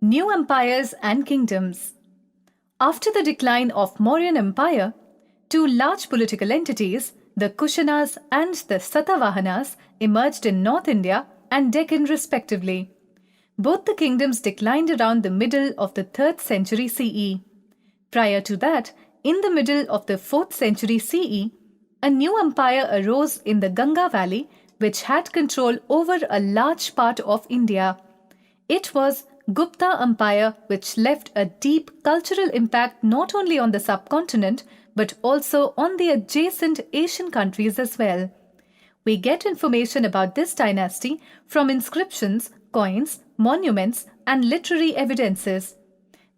New empires and kingdoms. After the decline of Mauryan Empire, two large political entities, the Kushanas and the Satavahanas, emerged in North India and Deccan respectively. Both the kingdoms declined around the middle of the 3rd century CE. Prior to that, in the middle of the 4th century CE, a new empire arose in the Ganga Valley which had control over a large part of India. It was Gupta Empire, which left a deep cultural impact not only on the subcontinent but also on the adjacent Asian countries as well. We get information about this dynasty from inscriptions, coins, monuments, and literary evidences.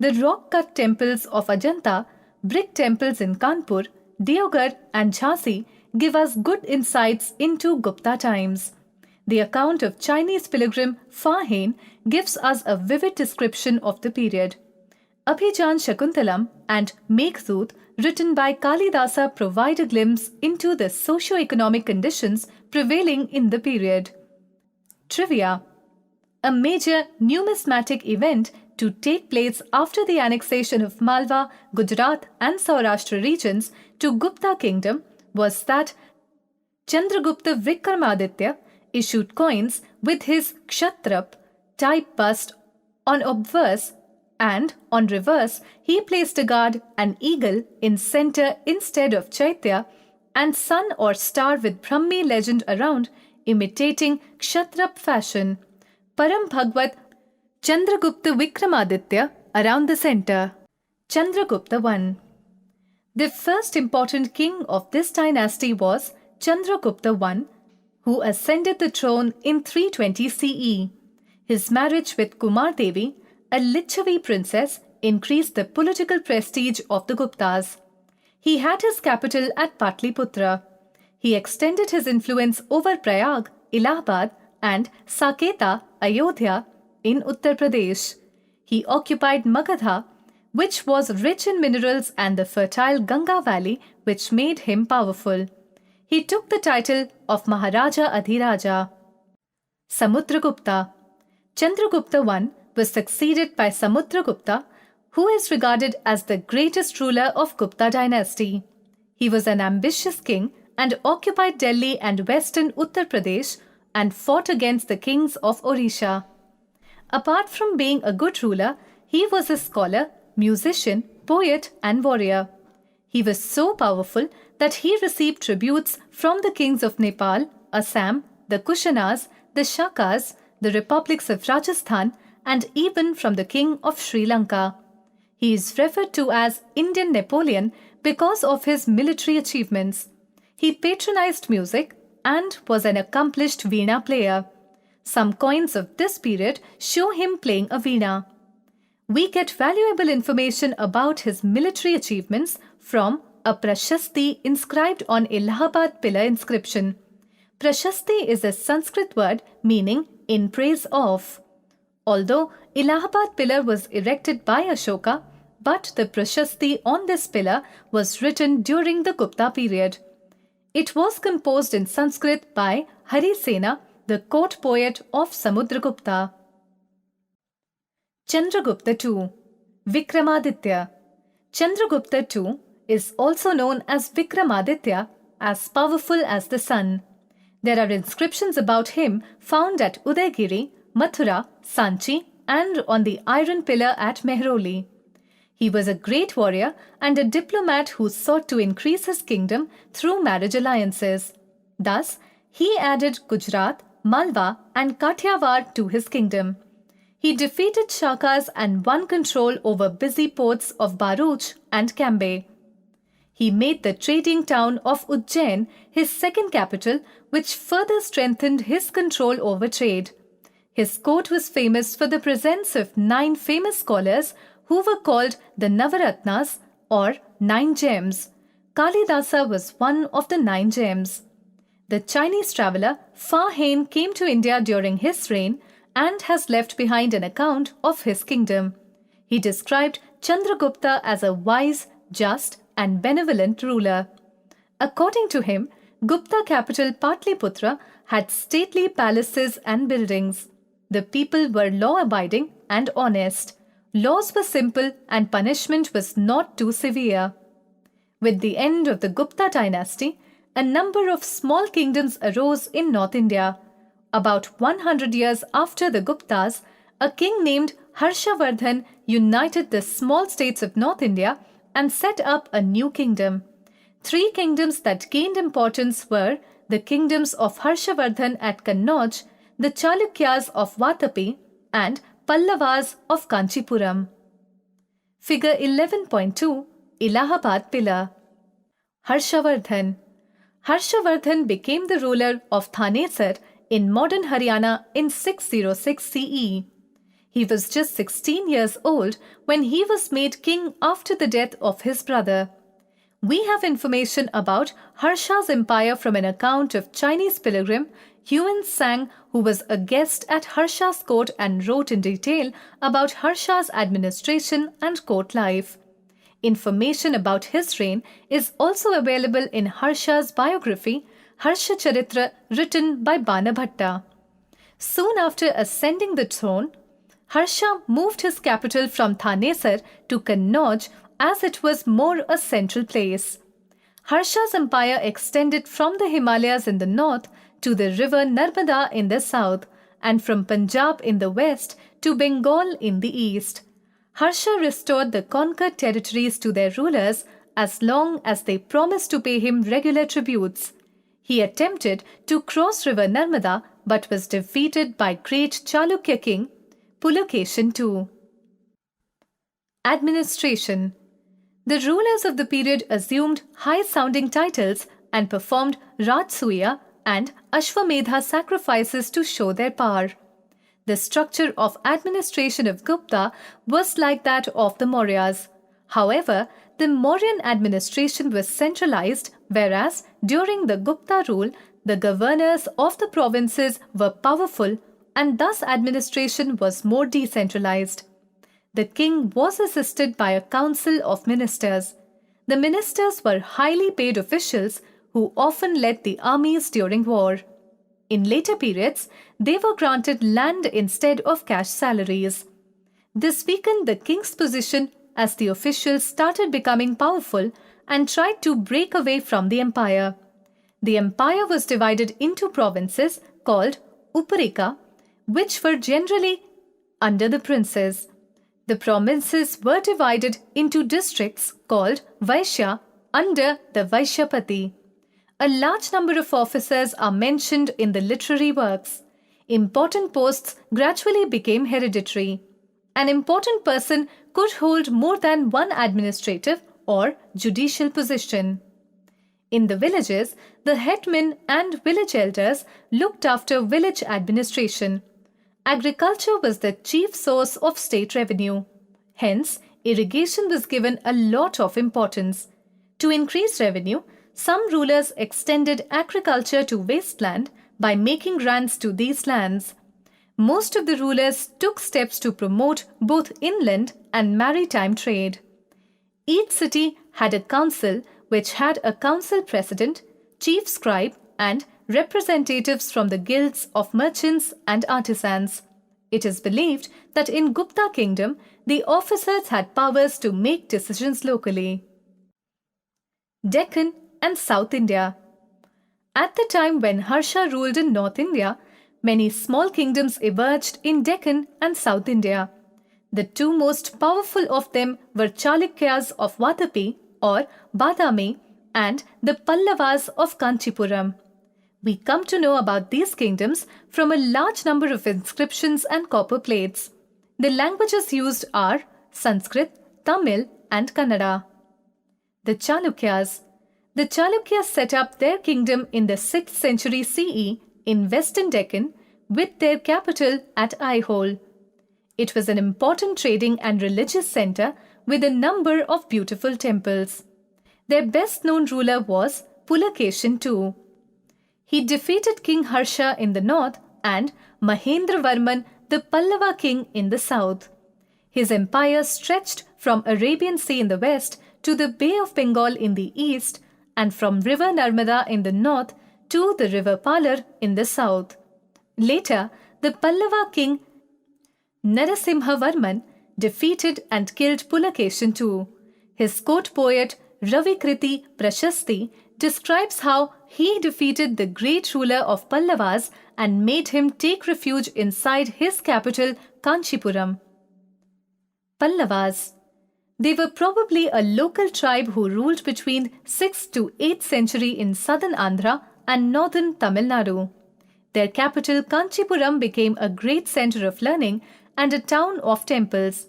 The rock-cut temples of Ajanta, brick temples in Kanpur, Deoghar, and Jhansi give us good insights into Gupta times. The account of Chinese pilgrim Fa Hien gives us a vivid description of the period. Abhijan Shakuntalam and Meghdoot, written by Kalidasa, provide a glimpse into the socio-economic conditions prevailing in the period. Trivia: a major numismatic event to take place after the annexation of Malwa, Gujarat and Saurashtra regions to Gupta kingdom was that Chandragupta Vikramaditya issued coins with his Kshatrap type bust on obverse, and on reverse he placed a guard, an eagle, in center instead of Chaitya, and sun or star with Brahmi legend around, imitating Kshatrap fashion. Param Bhagwat Chandragupta Vikramaditya around the center. Chandragupta I. The first important king of this dynasty was Chandragupta I, who ascended the throne in 320 CE. His marriage with Kumar Devi, a Licchavi princess, increased the political prestige of the Guptas. He had his capital at Patliputra. He extended his influence over Prayag, Allahabad, and Saketa, Ayodhya, in Uttar Pradesh. He occupied Magadha, which was rich in minerals, and the fertile Ganga Valley, which made him powerful. He took the title of Maharaja Adhiraja. Samudragupta. Chandragupta I was succeeded by Samudragupta, who is regarded as the greatest ruler of Gupta dynasty. He was an ambitious king and occupied Delhi and western Uttar Pradesh and fought against the kings of Odisha. Apart from being a good ruler, he was a scholar, musician, poet, and warrior. He was so powerful that he received tributes from the kings of Nepal, Assam, the Kushanas, the Shakas, the republics of Rajasthan, and even from the king of Sri Lanka. He is referred to as Indian Napoleon because of his military achievements. He patronized music and was an accomplished veena player. Some coins of this period show him playing a veena. We get valuable information about his military achievements from a Prashasti inscribed on Allahabad pillar inscription. Prashasti is a Sanskrit word meaning in praise of. Although Allahabad pillar was erected by Ashoka, but the Prashasti on this pillar was written during the Gupta period. It was composed in Sanskrit by Harisena, the court poet of Samudragupta. Chandragupta II. Vikramaditya. Chandragupta II is also known as Vikramaditya, as powerful as the sun. There are inscriptions about him found at Udaygiri, Mathura, Sanchi, and on the iron pillar at Mehroli. He was a great warrior and a diplomat who sought to increase his kingdom through marriage alliances. Thus, he added Gujarat, Malwa, and Kathiawar to his kingdom. He defeated Shakas and won control over busy ports of Bharuch and Cambay. He made the trading town of Ujjain his second capital, which further strengthened his control over trade. His court was famous for the presence of 9 famous scholars who were called the Navaratnas, or 9 gems. Kalidasa was one of the 9 gems. The Chinese traveller Fa Hien came to India during his reign and has left behind an account of his kingdom. He described Chandragupta as a wise, just, and benevolent ruler. According to him, Gupta capital Patliputra had stately palaces and buildings. The people were law-abiding, and honest. Laws were simple and punishment was not too severe. With the end of the Gupta dynasty, a number of small kingdoms arose in North India. About 100 years after the Guptas, a king named Harshavardhan united the small states of North India and set up a new kingdom. Three kingdoms that gained importance were the kingdoms of Harshavardhan at Kannauj, the Chalukyas of Vatapi, and Pallavas of Kanchipuram. Figure 11.2 Allahabad Pillar. Harshavardhan. Harshavardhan became the ruler of Thanesar in modern Haryana in 606 CE. He was just 16 years old when he was made king after the death of his brother. We have information about Harsha's empire from an account of Chinese pilgrim Yuan Sang, who was a guest at Harsha's court and wrote in detail about Harsha's administration and court life. Information about his reign is also available in Harsha's biography, Harsha Charitra, written by Banabhatta. Soon after ascending the throne, Harsha moved his capital from Thanesar to Kannauj as it was more a central place. Harsha's empire extended from the Himalayas in the north to the river Narmada in the south, and from Punjab in the west to Bengal in the east. Harsha restored the conquered territories to their rulers as long as they promised to pay him regular tributes. He attempted to cross river Narmada but was defeated by great Chalukya king Pulakeshin II. Administration. The rulers of the period assumed high-sounding titles and performed Rajsuya and Ashwamedha sacrifices to show their power. The structure of administration of Gupta was like that of the Mauryas. However, the Mauryan administration was centralized, whereas during the Gupta rule, the governors of the provinces were powerful and thus administration was more decentralized. The king was assisted by a council of ministers. The ministers were highly paid officials who often led the armies during war. In later periods, they were granted land instead of cash salaries. This weakened the king's position as the officials started becoming powerful and tried to break away from the empire. The empire was divided into provinces called Uparika, which were generally under the princes. The provinces were divided into districts called Vaishya under the Vaishyapati. A large number of officers are mentioned in the literary works. Important posts gradually became hereditary. An important person could hold more than one administrative or judicial position. In the villages, the headmen and village elders looked after village administration. Agriculture was the chief source of state revenue. Hence, irrigation was given a lot of importance. To increase revenue, some rulers extended agriculture to wasteland by making grants to these lands. Most of the rulers took steps to promote both inland and maritime trade. Each city had a council which had a council president, chief scribe, and representatives from the guilds of merchants and artisans. It is believed that in Gupta kingdom, the officers had powers to make decisions locally. Deccan and South India. At the time when Harsha ruled in North India, many small kingdoms emerged in Deccan and South India. The two most powerful of them were Chalukyas of Vatapi or Badami and the Pallavas of Kanchipuram. We come to know about these kingdoms from a large number of inscriptions and copper plates. The languages used are Sanskrit, Tamil, and Kannada. The Chalukyas. The Chalukyas set up their kingdom in the 6th century CE in western Deccan with their capital at Aihole. It was an important trading and religious center with a number of beautiful temples. Their best-known ruler was Pulakeshin II. He defeated King Harsha in the north and Mahendravarman, the Pallava king, in the south. His empire stretched from Arabian Sea in the west to the Bay of Bengal in the east and from river Narmada in the north to the river Palar in the south. Later, the Pallava king Narasimhavarman defeated and killed Pulakeshin too. His court poet Ravikriti Prashasti describes how he defeated the great ruler of Pallavas and made him take refuge inside his capital Kanchipuram. Pallavas. They were probably a local tribe who ruled between 6th to 8th century in southern Andhra and northern Tamil Nadu. Their capital Kanchipuram became a great center of learning and a town of temples.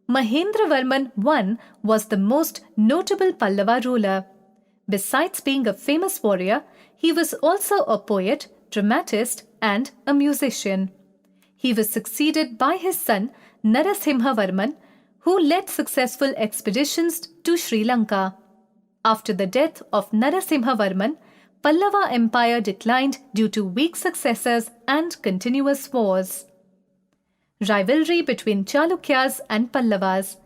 Mahendravarman I was the most notable Pallava ruler. Besides being a famous warrior, he was also a poet, dramatist, and a musician. He was succeeded by his son Narasimhavarman, who led successful expeditions to Sri Lanka. After the death of Narasimhavarman, Pallava Empire declined due to weak successors and continuous wars. Rivalry between Chalukyas and Pallavas.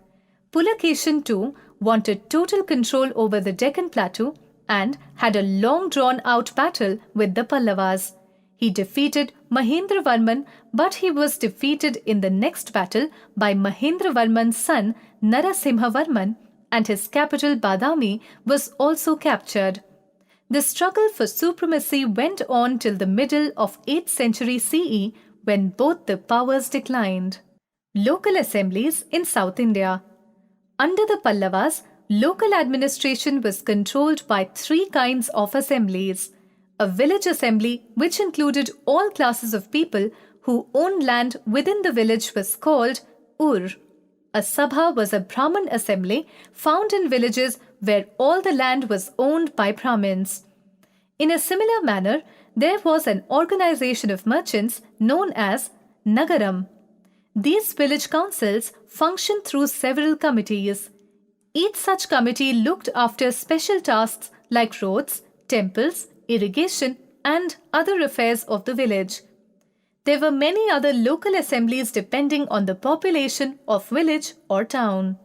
Pulakeshin too wanted total control over the Deccan Plateau and had a long drawn-out battle with the Pallavas. He defeated Mahendravarman, but he was defeated in the next battle by Mahendravarman's son Narasimhavarman, and his capital Badami was also captured. The struggle for supremacy went on till the middle of 8th century CE, when both the powers declined. Local assemblies in South India. Under the Pallavas, local administration was controlled by three kinds of assemblies. A village assembly, which included all classes of people who owned land within the village, was called Ur. A Sabha was a Brahmin assembly found in villages where all the land was owned by Brahmins. In a similar manner, there was an organization of merchants known as Nagaram. These village councils functioned through several committees. Each such committee looked after special tasks like roads, temples, irrigation, and other affairs of the village. There were many other local assemblies depending on the population of village or town.